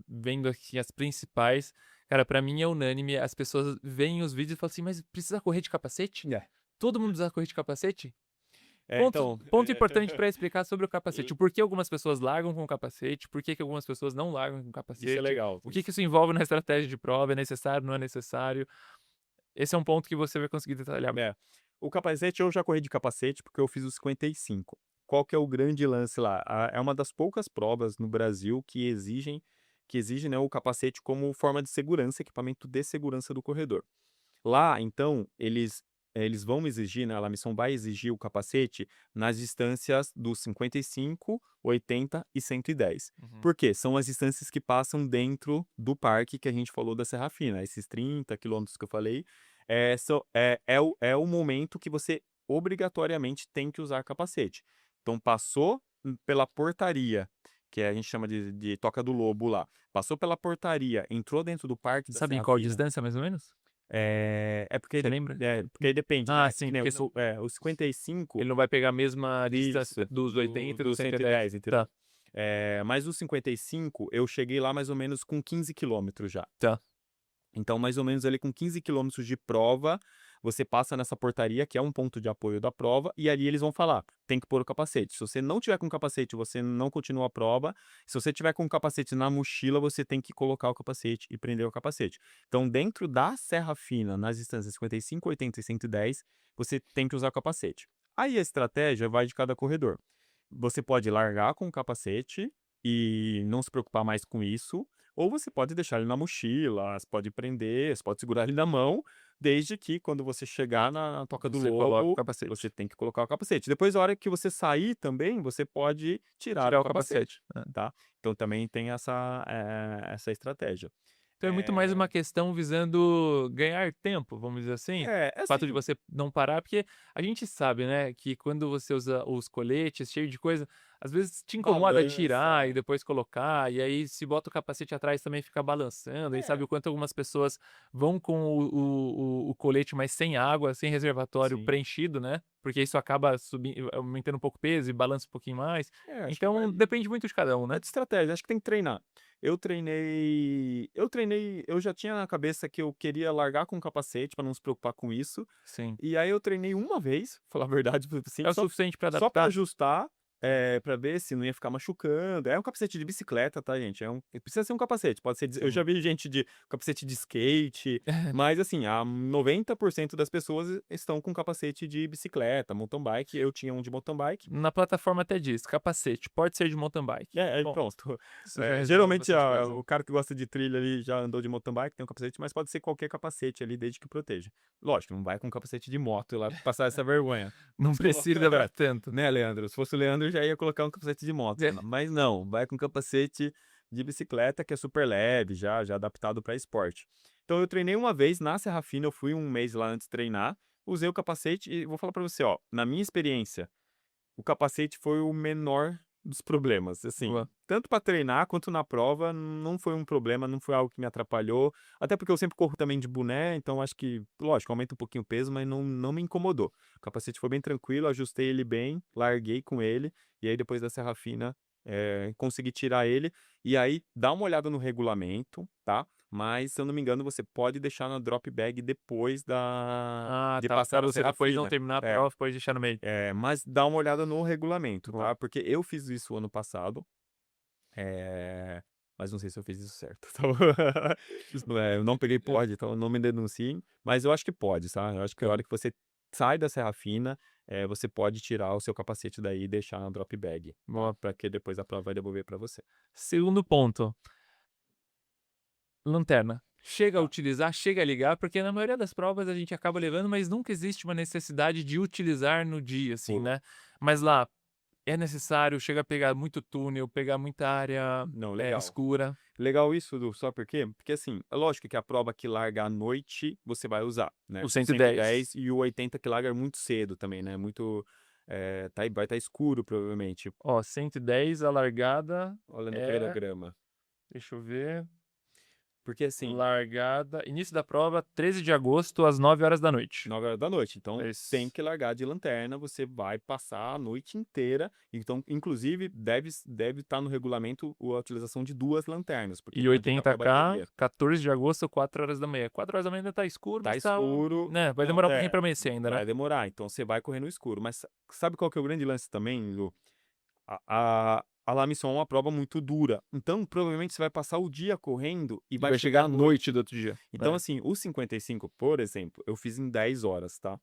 vendo aqui as principais. Cara, pra mim é unânime, as pessoas veem os vídeos e falam assim: "Mas precisa correr de capacete? É. Todo mundo precisa correr de capacete?" É, Ponto então, ponto importante pra explicar sobre o capacete, o porquê algumas pessoas largam com o capacete, por que que algumas pessoas não largam com o isso é capacete, legal. o que que isso envolve na estratégia de prova, é necessário, não é necessário. Esse é um ponto que você vai conseguir detalhar. É. O capacete, eu já corri de capacete porque eu fiz o 55. Qual que é o grande lance lá? É uma das poucas provas no Brasil que exigem, né, o capacete como forma de segurança, equipamento de segurança do corredor. Lá, então, eles vão exigir, né, a missão vai exigir o capacete nas distâncias dos 55, 80 e 110. Uhum. Por quê? São as distâncias que passam dentro do parque que a gente falou da Serra Fina. Esses 30 quilômetros que eu falei, é o momento que você obrigatoriamente tem que usar capacete. Então, passou pela portaria, que a gente chama de Toca do Lobo lá. Passou pela portaria, entrou dentro do parque da Sabe em Serra qual Fina. distância mais ou menos? Porque Você lembra? porque depende, Ah, né, que sim, nem porque se o 55, ele não vai pegar a mesma isso, distância dos do 80 e do dos 110. 110, entendeu. Tá, Mas o 55, eu cheguei lá mais ou menos com 15 quilômetros já. tá. Então, mais ou menos ali com 15 quilômetros de prova, você passa nessa portaria, que é um ponto de apoio da prova, e ali eles vão falar: tem que pôr o capacete. Se você não tiver com capacete, você não continua a prova. Se você tiver com o capacete na mochila, você tem que colocar o capacete e prender o capacete. Então, dentro da Serra Fina, nas distâncias 55, 80 e 110, você tem que usar o capacete. Aí a estratégia vai de cada corredor. Você pode largar com o capacete e não se preocupar mais com isso, ou você pode deixar ele na mochila, você pode prender, você pode segurar ele na mão, desde que quando você chegar na Toca do Você coloca o Lobo, capacete. você tem que colocar o capacete. Depois, na hora que você sair também, você pode tirar o Tirar o capacete, capacete. É. tá? Então também tem essa estratégia. Então é muito mais É, uma questão visando ganhar tempo, vamos dizer assim? O fato de assim, você não parar, porque a gente sabe, né, que quando você usa os coletes cheio de coisa, às vezes te incomoda tirar e balança. depois colocar, e aí se bota o capacete atrás também fica balançando, e sabe É, o quanto algumas pessoas vão com o colete, mas sem água, sem reservatório sim. preenchido, né? Porque isso acaba subindo, aumentando um pouco o peso e balança um pouquinho mais. Acho que Então vai. depende muito de cada um, É né? de estratégia, acho que tem que treinar. Eu já tinha na cabeça que eu queria largar com o capacete para não se preocupar com isso. Sim. E aí eu treinei uma vez, falar a verdade, assim, É o só, suficiente para só para adaptar? ajustar, para ver se não ia ficar machucando. É um capacete de bicicleta, tá, gente? Precisa ser um capacete, pode ser. Eu já Sim. vi gente de capacete de skate, mas assim, a 90% das pessoas estão com capacete de bicicleta, mountain bike. Eu tinha um de mountain bike. Na plataforma até diz, capacete, pode ser de mountain bike. Bom, Pronto. isso já resolve Geralmente bastante coisa. o cara que gosta de trilha ali já andou de mountain bike, tem um capacete, mas pode ser qualquer capacete ali, desde que proteja. Lógico, não vai com capacete de moto lá passar essa vergonha. Não precisa pra tanto. Né, Leandro? Se fosse o Leandro, eu já ia colocar um capacete de moto. É. Mas não, vai com capacete de bicicleta, que é super leve, já adaptado para esporte. Então eu treinei uma vez na Serra Fina, eu fui um mês lá antes de treinar, usei o capacete e vou falar para você, ó, na minha experiência, o capacete foi o menor dos problemas, assim, Boa. tanto para treinar quanto na prova, não foi um problema, não foi algo que me atrapalhou, até porque eu sempre corro também de boné, então acho que, lógico, aumenta um pouquinho o peso, mas não me incomodou. O capacete foi bem tranquilo, ajustei ele bem, larguei com ele, e aí depois da Serra Fina, consegui tirar ele, e aí dá uma olhada no regulamento, tá? mas se eu não me engano você pode deixar na drop bag depois Ah, de tá. passar Pra na você depois não serrafina. terminar a É, prova, pode deixar no meio. mas dá uma olhada no regulamento, Boa. tá, porque eu fiz isso ano passado, eh, mas não sei se eu fiz isso certo, então eu não peguei É, pódio, então não me denunciem, mas eu acho que pode, tá, eu acho que a sim. hora que você sai da serra fina, você pode tirar o seu capacete daí e deixar na drop bag, tá, Boa. pra que depois a prova vai devolver pra você. Segundo ponto, lanterna. Chega a Tá. utilizar, chega a ligar, porque na maioria das provas a gente acaba levando, mas nunca existe uma necessidade de utilizar no dia, assim, Boa. né. Mas lá, é necessário, chega a pegar muito túnel, pegar muita área, Não, legal. escura. Legal isso, Du, sabe por quê? Porque assim, é lógico que a prova que larga à noite você vai usar, né? O O cento e cento e dez. dez e o 80 que larga muito cedo também, né? Muito. Vai estar escuro, provavelmente. Ó, 110 a largada Olha no é, cronograma. deixa eu ver, Porque assim, largada início da prova 13 de agosto às 9 horas da noite. 9 horas da noite. Então, tem Isso. que largar de lanterna, você vai passar a noite inteira. Então, inclusive, deve estar no regulamento a utilização de duas lanternas, porque E não adianta com a 80K, bateria. 14 de agosto, 4 horas da manhã. 4 horas da manhã ainda tá escuro, Tá mas tá, escuro. né, vai Não, demorar um pouquinho pra amanhecer ainda, né. vai demorar. Então, você vai correr no escuro. Mas sabe qual que é o grande lance também, Lu? A La Mission é uma prova muito dura. Então, provavelmente, você vai passar o dia correndo e E vai vai chegar chegar à à noite do noite. outro dia. Então, É. assim, o 55, por exemplo, eu fiz em 10 horas, tá?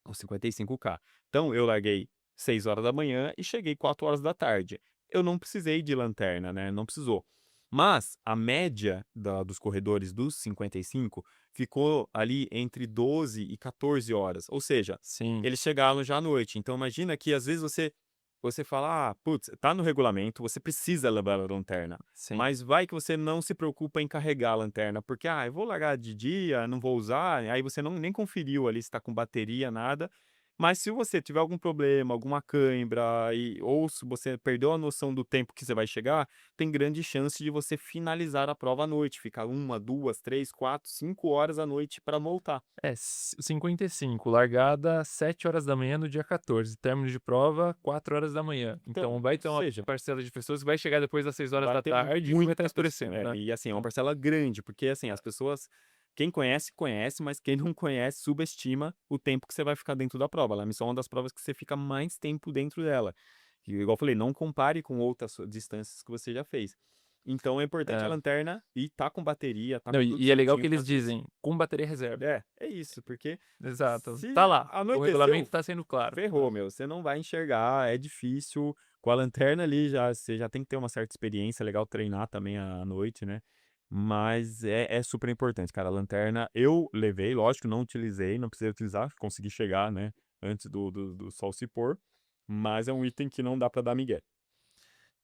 O 55K. Então, eu larguei 6 horas da manhã e cheguei 4 horas da tarde. Eu não precisei de lanterna, né? Não precisou. Mas a média dos corredores dos 55 ficou ali entre 12 e 14 horas. Ou seja, Sim, eles chegaram já à noite. Então, imagina que às vezes você fala, putz, tá no regulamento, você precisa levar a lanterna. sim. Mas vai que você não se preocupa em carregar a lanterna, porque, eu vou largar de dia, não vou usar, aí você não nem conferiu ali se tá com bateria, nada. Mas se você tiver algum problema, alguma cãibra, ou se você perdeu a noção do tempo que você vai chegar, tem grande chance de você finalizar a prova à noite, ficar 1, 2, 3, 4, 5 horas à noite para voltar. 55, largada 7 horas da manhã no dia 14, término de prova 4 horas da manhã. Então, Então vai ou ter uma seja, parcela de pessoas que vai chegar depois das 6 horas vai da ter tarde e vai estar muita pessoa. escurecendo, né. E assim, é uma Então, parcela grande, porque assim, as pessoas. Quem conhece, conhece, mas quem não conhece, subestima o tempo que você vai ficar dentro da prova. A missão é uma das provas que você fica mais tempo dentro dela. E, igual eu falei, não compare com outras distâncias que você já fez. Então é importante a é. lanterna e tá com bateria, tá Não, com e tudo e é legal certinho que para eles utilizar. dizem: "Com bateria reserva". É isso, porque Exato. se Tá lá, o regulamento anoiteceu, tá sendo claro. ferrou, meu. Você não vai enxergar, é difícil. Com a lanterna ali, você já tem que ter uma certa experiência, é legal treinar também à noite, né? Mas é super importante, cara. A lanterna eu levei, lógico, não utilizei, não precisei utilizar, consegui chegar, né? Antes do sol se pôr. Mas é um item que não dá pra dar migué.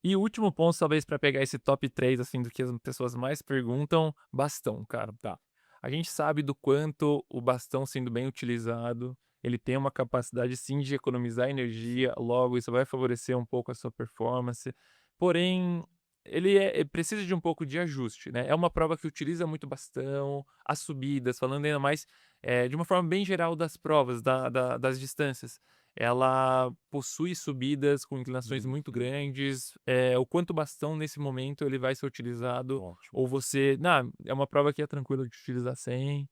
E o último ponto, talvez, pra pegar esse top 3 assim, do que as pessoas mais perguntam, bastão, cara. Tá. A gente sabe do quanto o bastão sendo bem utilizado, ele tem uma capacidade sim de economizar energia, logo isso vai favorecer um pouco a sua performance. Porém, ele precisa de um pouco de ajuste, né? É uma prova que utiliza muito bastão, as subidas, falando ainda mais de uma forma bem geral das provas, das distâncias. Ela possui subidas com inclinações muito Uhum. grandes. O quanto o bastão nesse momento ele vai ser utilizado Ótimo. ou você não, é uma prova que é tranquila de utilizar sem.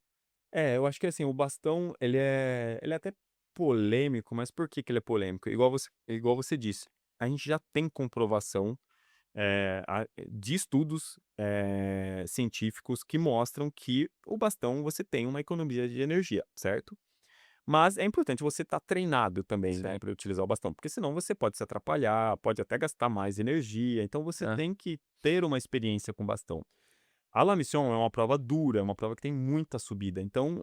Eu acho que assim, o bastão, ele é até polêmico, mas por que que ele é polêmico? Igual você disse, a gente já tem comprovação de estudos científicos que mostram que o bastão você tem uma economia de energia, certo? Mas é importante você estar treinado também, né, Sim. para utilizar o bastão, porque senão você pode se atrapalhar, pode até gastar mais energia, então você É, tem que ter uma experiência com bastão. A La Mission é uma prova dura, é uma prova que tem muita subida. Então,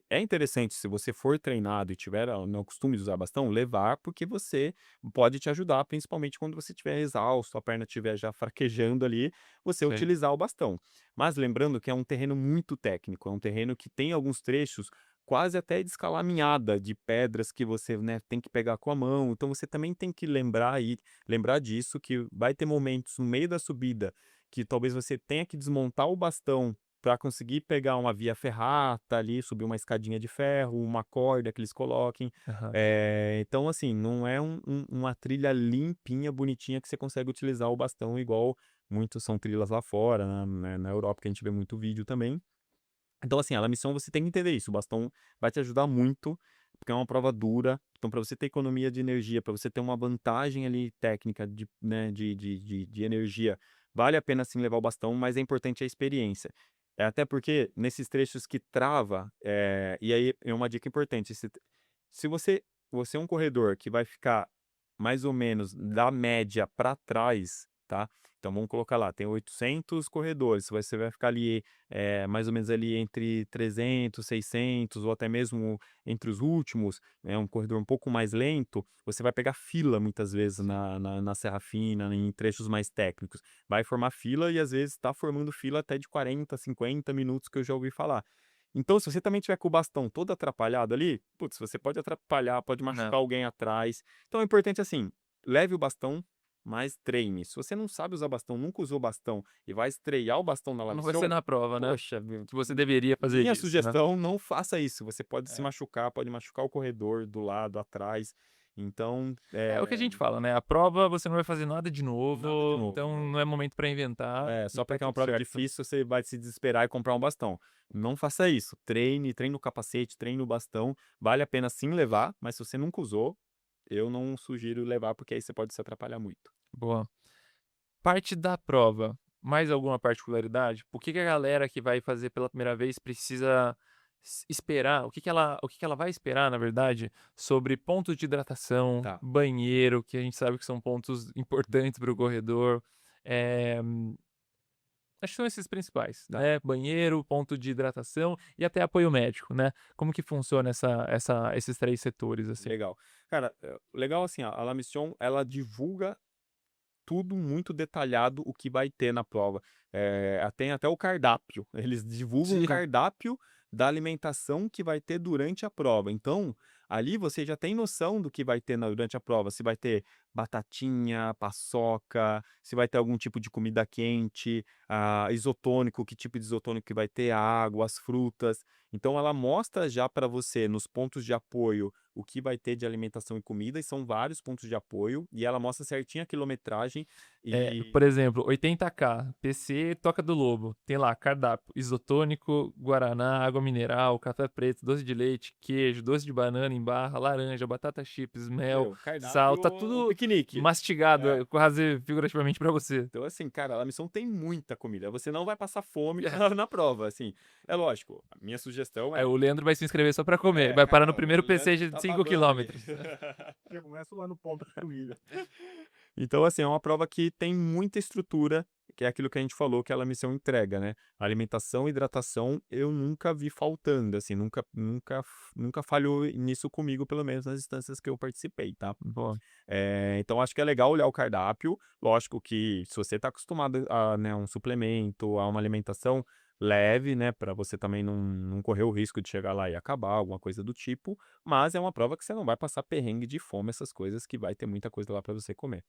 é interessante, se você for treinado e tiver no costume de usar bastão, levar, porque você pode te ajudar, principalmente quando você estiver exausto, a perna estiver já fraquejando ali, você sim. utilizar o bastão. Mas lembrando que é um terreno muito técnico, é um terreno que tem alguns trechos quase até de escalaminhada, de pedras que você, né, tem que pegar com a mão. Então você também tem que lembrar disso, que vai ter momentos no meio da subida que talvez você tenha que desmontar o bastão para conseguir pegar uma via ferrata ali, subir uma escadinha de ferro, uma corda que eles coloquem. Aham. Então, assim, não é uma trilha limpinha, bonitinha, que você consegue utilizar o bastão igual muitos são trilhas lá fora, na Europa, que a gente vê muito vídeo também. Então, assim, a La Mission você tem que entender isso. O bastão vai te ajudar muito, porque é uma prova dura. Então, para você ter economia de energia, para você ter uma vantagem ali técnica né, de energia, vale a pena sim levar o bastão, mas é importante a experiência. Até porque nesses trechos que trava, e aí é uma dica importante: se você é um corredor que vai ficar mais ou menos da média para trás, tá? Então vamos colocar lá, tem 800 corredores, você vai ficar ali mais ou menos ali entre 300, 600 ou até mesmo entre os últimos, né, um corredor um pouco mais lento, você vai pegar fila muitas vezes na Serra Fina, em trechos mais técnicos. Vai formar fila e às vezes está formando fila até de 40, 50 minutos, que eu já ouvi falar. Então, se você também tiver com o bastão todo atrapalhado ali, putz, você pode atrapalhar, pode Não, machucar alguém atrás. Então é importante assim, leve o bastão, mas treine. Se você não sabe usar bastão, nunca usou bastão e vai estrear o bastão na não vai ser Lavissão, na prova, né, poxa, meu, que você deveria fazer minha isso, né. sugestão, não faça isso. Você pode se É. machucar, pode machucar o corredor do lado, atrás. Então, É o que a gente fala, né, a prova você não vai fazer nada de nada de novo, novo. então não é momento pra inventar e Só tá porque é uma tudo prova certo. difícil, você vai se desesperar e comprar um bastão. Não faça isso. Treine o capacete, treine o bastão. Vale a pena sim levar, mas se você nunca usou, eu não sugiro levar, porque aí você pode se atrapalhar muito. Boa. Parte da prova, mais alguma particularidade? Por que que a galera que vai fazer pela primeira vez precisa esperar? O que que ela vai esperar, na verdade, sobre pontos de hidratação, Tá. banheiro, que a gente sabe que são pontos importantes para o corredor. Eh, Acho que são esses principais, Tá. né? Banheiro, ponto de hidratação e até apoio médico, né? Como que funciona esses três setores, assim? Legal. Cara, legal assim, a La Mission, ela divulga tudo muito detalhado o que vai ter na prova. Tem até o cardápio. Eles divulgam um Sim. cardápio da alimentação que vai ter durante a prova. Então, ali você já tem noção do que vai ter durante a prova. Se vai ter batatinha, paçoca, se vai ter algum tipo de comida quente, isotônico, que tipo de isotônico que vai ter, a água, as frutas. Então, ela mostra já para você nos pontos de apoio o que vai ter de alimentação e comida, e são vários pontos de apoio, e ela mostra certinho a quilometragem Por e exemplo, 80K, PC Toca do Lobo, tem lá cardápio, isotônico, guaraná, água mineral, café preto, doce de leite, queijo, doce de banana em barra, laranja, batata chips, mel, meu, sal, cardápio tá um tudo piquenique. mastigado, É. quase figurativamente pra você. Então, assim, cara, a missão tem muita comida. Você não vai passar fome na prova, assim. É lógico, a minha sugestão Aí é, o Leandro vai se inscrever só pra comer, vai parar no calma, primeiro o PC Leandro de tá 5 babando ali. quilômetros. Já começa lá no ponto da comida. Então, assim, é uma prova que tem muita estrutura, que é aquilo que a gente falou que ela missão entrega, né? Alimentação, hidratação, eu nunca vi faltando, assim, nunca falhou nisso comigo, pelo menos nas instâncias que eu participei, tá? Boa. Então acho que é legal olhar o cardápio. Lógico que se você está acostumado a, né, um suplemento, a uma alimentação leve, né, para você também não correr o risco de chegar lá e acabar, alguma coisa do tipo. Mas é uma prova que você não vai passar perrengue de fome, essas coisas, que vai ter muita coisa lá para você comer.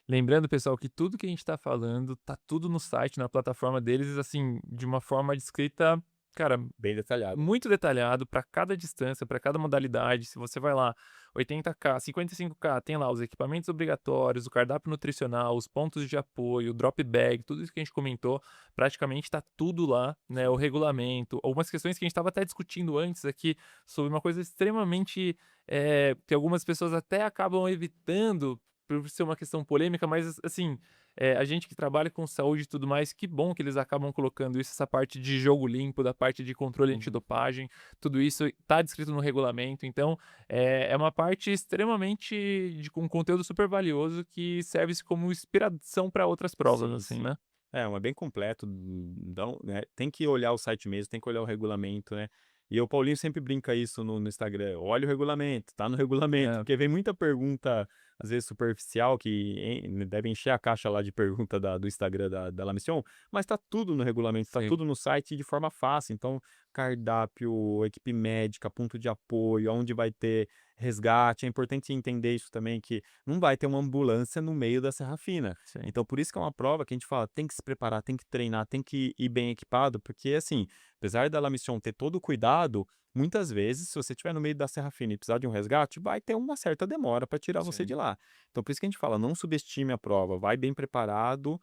Lembrando, pessoal, que tudo que a gente tá falando tá tudo no site, na plataforma deles, assim, de uma forma descrita, cara, Bem detalhado. muito detalhado para cada distância, para cada modalidade. Se você vai lá, 80K, 55K, tem lá os equipamentos obrigatórios, o cardápio nutricional, os pontos de apoio, o drop bag, tudo isso que a gente comentou, praticamente está tudo lá, né? O regulamento, algumas questões que a gente estava até discutindo antes aqui sobre uma coisa extremamente que algumas pessoas até acabam evitando por ser uma questão polêmica, mas assim, a gente que trabalha com saúde e tudo mais, que bom que eles acabam colocando isso, essa parte de jogo limpo, da parte de controle Uhum. antidopagem, tudo isso está descrito no regulamento. Então, é uma parte extremamente com um conteúdo super valioso que serve como inspiração para outras provas, Sim, assim, sim. né? É bem completo, então, né, tem que olhar o site mesmo, tem que olhar o regulamento, né. E o Paulinho sempre brinca isso no Instagram: "Olha o regulamento, tá no regulamento", É, porque vem muita pergunta às vezes superficial, que deve encher a caixa lá de pergunta do Instagram da La Mission, mas tá tudo no regulamento, tá Sim, tudo no site de forma fácil. Então, cardápio, equipe médica, ponto de apoio, onde vai ter resgate. É importante entender isso também, que não vai ter uma ambulância no meio da Serra Fina. sim, Então, por isso que é uma prova que a gente fala, tem que se preparar, tem que treinar, tem que ir bem equipado, porque assim, apesar da La Mission ter todo o cuidado, muitas vezes, se você estiver no meio da Serra Fina e precisar de um resgate, vai ter uma certa demora para tirar você sim. de lá. Então, por isso que a gente fala, não subestime a prova, vai bem preparado.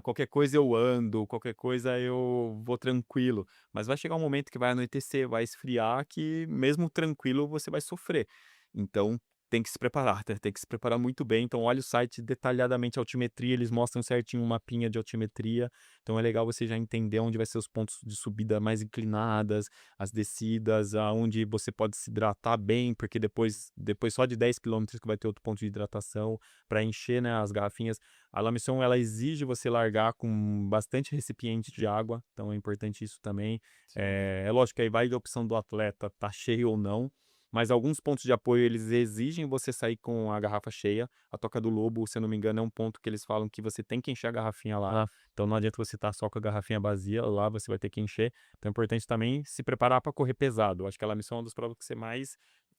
Qualquer coisa eu ando, qualquer coisa eu vou tranquilo. Mas vai chegar um momento que vai anoitecer, vai esfriar, que mesmo tranquilo você vai sofrer. Então, tem que se preparar, tem que se preparar muito bem. Então, olha o site detalhadamente, a altimetria, eles mostram certinho um mapinha de altimetria. Então, é legal você já entender onde vai ser os pontos de subida mais inclinadas, as descidas, aonde você pode se hidratar bem, porque depois só de 10 quilômetros que vai ter outro ponto de hidratação para encher, né, as garrafinhas. A La Mission, ela exige você largar com bastante recipiente de água, então é importante isso também. Sim. É lógico que aí vai da opção do atleta, tá cheio ou não, mas alguns pontos de apoio eles exigem você sair com a garrafa cheia. A Toca do Lobo, se eu não me engano, é um ponto que eles falam que você tem que encher a garrafinha lá. Ah, Então não adianta você estar só com a garrafinha vazia, lá você vai ter que encher. Então é importante também se preparar para correr pesado. Acho que a La Mission é uma das provas que você mais.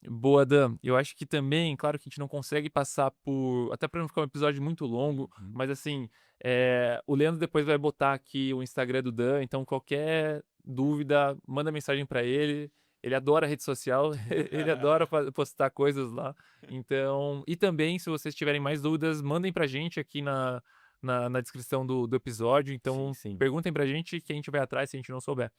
boa, Dan. Eu acho que também, claro que a gente não consegue passar por. Até para não ficar um episódio muito longo, Uhum. mas assim, o Leandro depois vai botar aqui o Instagram do Dan, então qualquer dúvida, manda mensagem para ele. Ele adora rede social, ele adora postar coisas lá. Então, e também, se vocês tiverem mais dúvidas, mandem pra gente aqui na descrição do episódio. Sim, Então, sim. perguntem pra gente que a gente vai atrás se a gente não souber.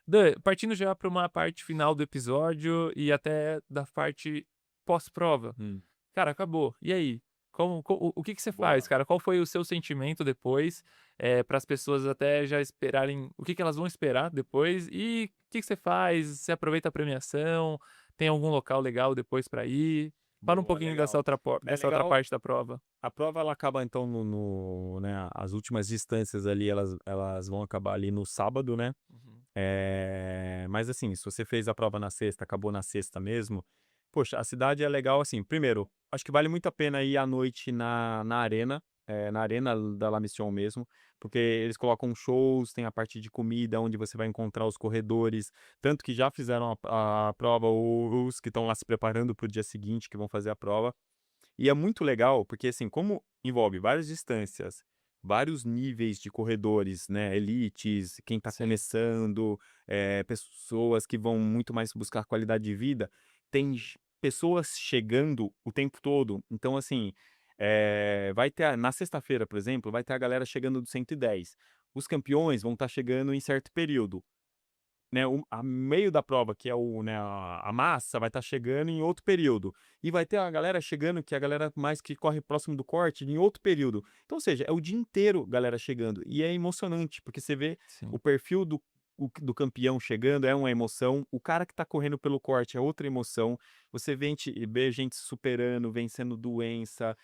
Dan, partindo já para uma parte final do episódio e até da parte pós-prova. Hum, Cara, acabou. E aí? O que que você faz, boa. cara? Qual foi o seu sentimento depois? Para as pessoas até já esperarem o que que elas vão esperar depois? E o que que você faz? Você aproveita a premiação? Tem algum local legal depois para ir? Fala um Boa, pouquinho dessa legal. outra, É dessa outra legal. parte da prova. A prova ela acaba então né, as últimas distâncias ali elas vão acabar ali no sábado, né? Uhum. Mas assim, se você fez a prova na sexta, acabou na sexta mesmo, poxa, a cidade é legal assim. Primeiro, acho que vale muito a pena ir à noite na arena da La Mission mesmo, porque eles colocam shows, tem a parte de comida, onde você vai encontrar os corredores, tanto que já fizeram a prova, ou os que estão lá se preparando para o dia seguinte, que vão fazer a prova. E é muito legal, porque assim, como envolve várias distâncias, vários níveis de corredores, né? Elites, quem está Sim, começando, pessoas que vão muito mais buscar qualidade de vida, tem pessoas chegando o tempo todo. Então, assim, vai ter, na sexta-feira, por exemplo, vai ter a galera chegando do 110. Os campeões vão estar chegando em certo período, né, a meio da prova, que é né, a massa, vai estar chegando em outro período. E vai ter a galera chegando, que é a galera mais que corre próximo do corte, em outro período. Então, ou seja, é o dia inteiro galera chegando. E é emocionante, porque você vê sim. o perfil do campeão chegando, é uma emoção. O cara que tá correndo pelo corte é outra emoção. Você vê gente superando, vencendo doença,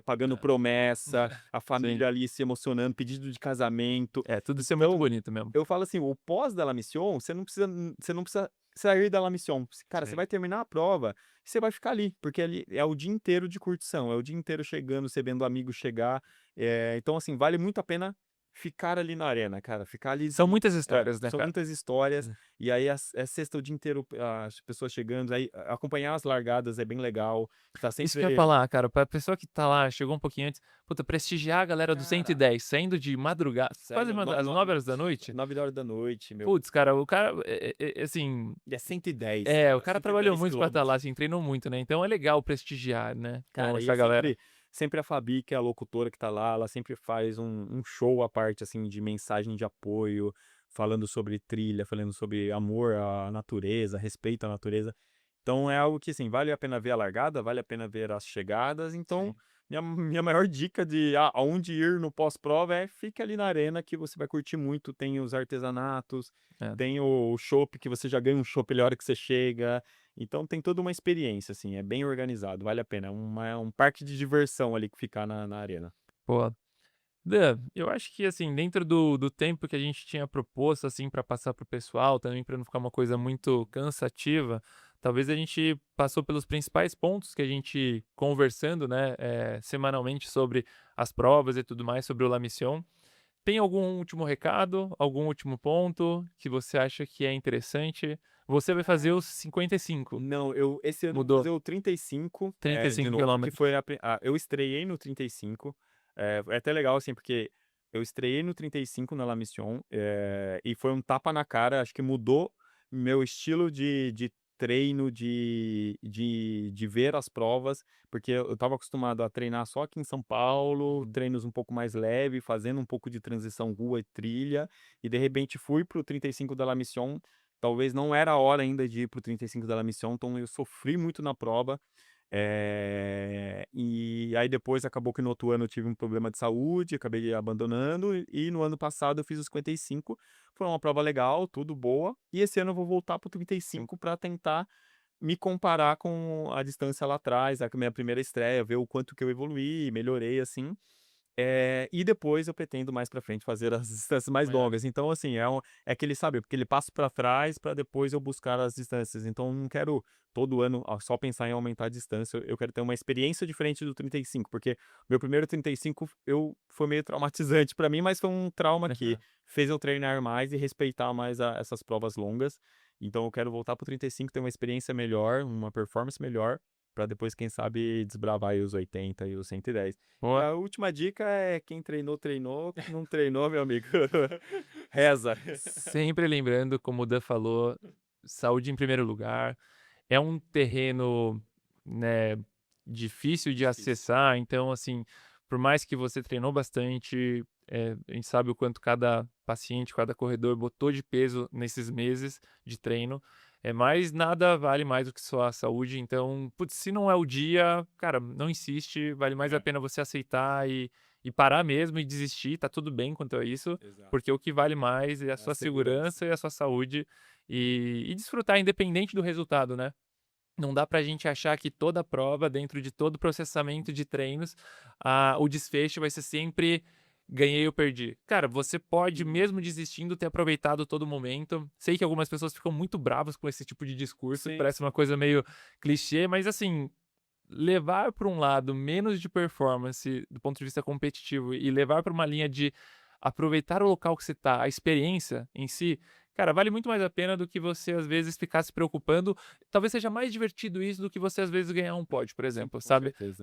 pagando promessa, a Sim. família ali se emocionando, pedido de casamento. É, tudo isso é muito Então, bonito mesmo. eu falo assim, o pós da La Mission, você não precisa sair da La Mission. Cara, você Sim. vai terminar a prova, você vai ficar ali, porque ali é o dia inteiro de curtição, é o dia inteiro chegando, você vendo amigos chegar. Então, assim, vale muito a pena ficar ali na arena, cara. Ficar ali. São muitas histórias, né, São cara? muitas histórias, e aí é sexta o dia inteiro, as pessoas chegando, aí acompanhar as largadas é bem legal. Tá Isso que eu ia sempre. falar, cara, pra pessoa que tá lá, chegou um pouquinho antes, puta, prestigiar a galera do Cara, 110, saindo de madrugada, quase sério, às 9 horas da noite. 9 horas da noite, meu. Putz, cara, o cara, assim, E é 110, o cara, cara trabalhou 110 muito pra estar lá, quilômetros. assim, treinou muito, né? Então é legal prestigiar, né, com Cara, e é essa galera. sempre a Fabi, que é a locutora que tá lá, ela sempre faz um show à parte, assim, de mensagem de apoio, falando sobre trilha, falando sobre amor à natureza, respeito à natureza. Então é algo que, assim, vale a pena ver a largada, vale a pena ver as chegadas. Então, Sim. minha maior dica de aonde ir no pós-prova é fique ali na arena que você vai curtir muito. Tem os artesanatos, É. tem o chopp, que você já ganha um chopp na hora que você chega. Então tem toda uma experiência, assim, é bem organizado, vale a pena. É um parque de diversão ali que ficar na arena. Pô, Dan, eu acho que, assim, dentro do tempo que a gente tinha proposto, assim, pra passar pro pessoal, também pra não ficar uma coisa muito cansativa, talvez a gente passou pelos principais pontos que a gente conversando, né, semanalmente sobre as provas e tudo mais, sobre o La Mission. Tem algum último recado, algum último ponto que você acha que é interessante? Você vai fazer os 55, Não, esse ano eu vou mudou, fazer o 35, trinta e de cinco novo, que quilômetros. foi eu estreiei no 35, é até legal, assim, porque eu estreiei no 35 na La Mission, e foi um tapa na cara, acho que mudou meu estilo de treino, de ver as provas, porque eu estava acostumado a treinar só aqui em São Paulo, Uhum. treinos um pouco mais leve, fazendo um pouco de transição rua e trilha, e de repente fui para o 35 da La Mission. Talvez não era a hora ainda de ir para o 35 da La Mission, então eu sofri muito na prova. E aí depois acabou que no outro ano eu tive um problema de saúde, acabei abandonando, e no ano passado eu fiz os 55. Foi uma prova legal, tudo boa. E esse ano eu vou voltar para o 35 para tentar me comparar com a distância lá atrás, a minha primeira estreia, ver o quanto que eu evoluí, melhorei assim. E depois eu pretendo mais pra frente fazer as distâncias mais Maior. longas. Então, assim, é aquele, sabe, aquele passo pra trás para depois eu buscar as distâncias. Então, eu não quero todo ano só pensar em aumentar a distância. Eu quero ter uma experiência diferente do 35, porque meu primeiro 35 foi meio traumatizante pra mim, mas foi um trauma que Aham. fez eu treinar mais e respeitar mais essas provas longas. Então, eu quero voltar pro 35, ter uma experiência melhor, uma performance melhor, pra depois, quem sabe, desbravar aí os 80 e os 110. E Boa. a última dica é: quem treinou, treinou. Quem não treinou, meu amigo, reza. Sempre lembrando, como o Dan falou, saúde em primeiro lugar. É um terreno, né, difícil de Difícil. acessar, então, assim, por mais que você treinou bastante, a gente sabe o quanto cada paciente, cada corredor botou de peso nesses meses de treino, mas nada vale mais do que sua saúde, então, putz, se não é o dia, cara, não insiste, vale mais a É, pena você aceitar e parar mesmo e desistir, tá tudo bem quanto a isso, exato. porque o que vale mais é a É a sua segurança. segurança e a sua saúde e desfrutar independente do resultado, né? Não dá pra gente achar que toda prova, dentro de todo processamento de treinos, o desfecho vai ser sempre ganhei ou perdi. Cara, você pode, Sim, mesmo desistindo, ter aproveitado todo momento. Sei que algumas pessoas ficam muito bravas com esse tipo de discurso, que sim, parece uma sim. coisa meio clichê, mas assim, levar para um lado menos de performance do ponto de vista competitivo e levar para uma linha de aproveitar o local que você tá, a experiência em si, cara, vale muito mais a pena do que você às vezes ficar se preocupando. Talvez seja mais divertido isso do que você às vezes ganhar um pódio, por Sim, exemplo, com sabe? certeza.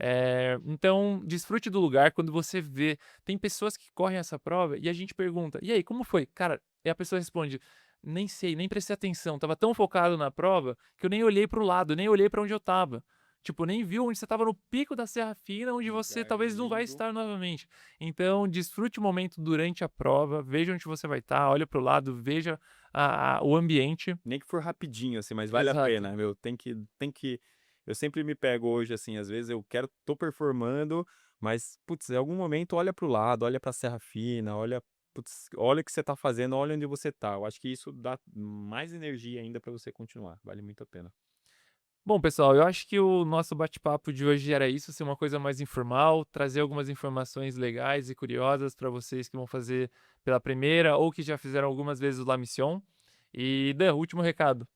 Então, desfrute do lugar quando você vê. Tem pessoas que correm essa prova e a gente pergunta: "E aí, como foi?" Cara, e a pessoa responde: "Nem sei, nem prestei atenção, tava tão focado na prova que eu nem olhei para o lado, nem olhei para onde eu tava." Tipo, nem viu onde você estava no pico da Serra Fina, onde você Lugar talvez não vai lindo. estar novamente. Então, desfrute o momento durante a prova, veja onde você vai estar, olha para o lado, veja o ambiente. Nem que for rapidinho, assim, mas vale a Exato. pena, meu. Tem que. Eu sempre me pego hoje, assim, às vezes eu tô performando, mas, putz, em algum momento olha pro lado, olha pra Serra Fina, olha, putz, olha o que você tá fazendo, olha onde você tá. Eu acho que isso dá mais energia ainda pra você continuar. Vale muito a pena. Bom, pessoal, eu acho que o nosso bate-papo de hoje era isso, ser uma coisa mais informal, trazer algumas informações legais e curiosas para vocês que vão fazer pela primeira ou que já fizeram algumas vezes o La Mission. E, Dan, último recado.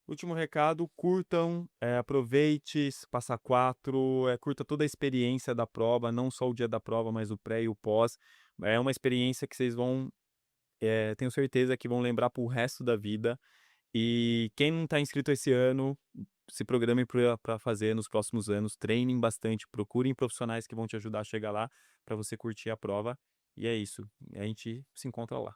Último recado, curtam, aproveite, passa quatro, curta toda a experiência da prova, não só o dia da prova, mas o pré e o pós. É uma experiência que vocês vão, tenho certeza que vão lembrar pro resto da vida. E quem não está inscrito esse ano, se programem para fazer nos próximos anos, treinem bastante, procurem profissionais que vão te ajudar a chegar lá para você curtir a prova. E é isso, a gente se encontra lá.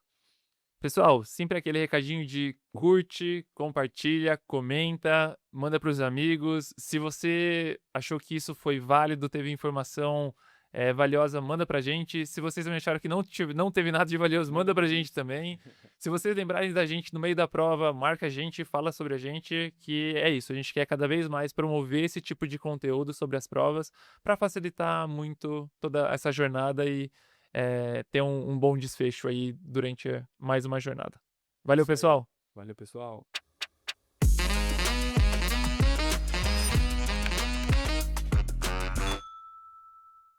Pessoal, sempre aquele recadinho de curte, compartilha, comenta, manda para os amigos. Se você achou que isso foi válido, teve informação valiosa, manda pra gente. Se vocês também acharam que não teve nada de valioso, Manda manda pra pra gente gente. também. Se vocês lembrarem da gente no meio da prova, marca a gente, fala sobre a gente, que é isso. A gente quer cada vez mais promover esse tipo de conteúdo sobre as provas para facilitar muito toda essa jornada e ter um bom desfecho aí durante mais uma jornada. Valeu, Isso aí. pessoal! Valeu, pessoal.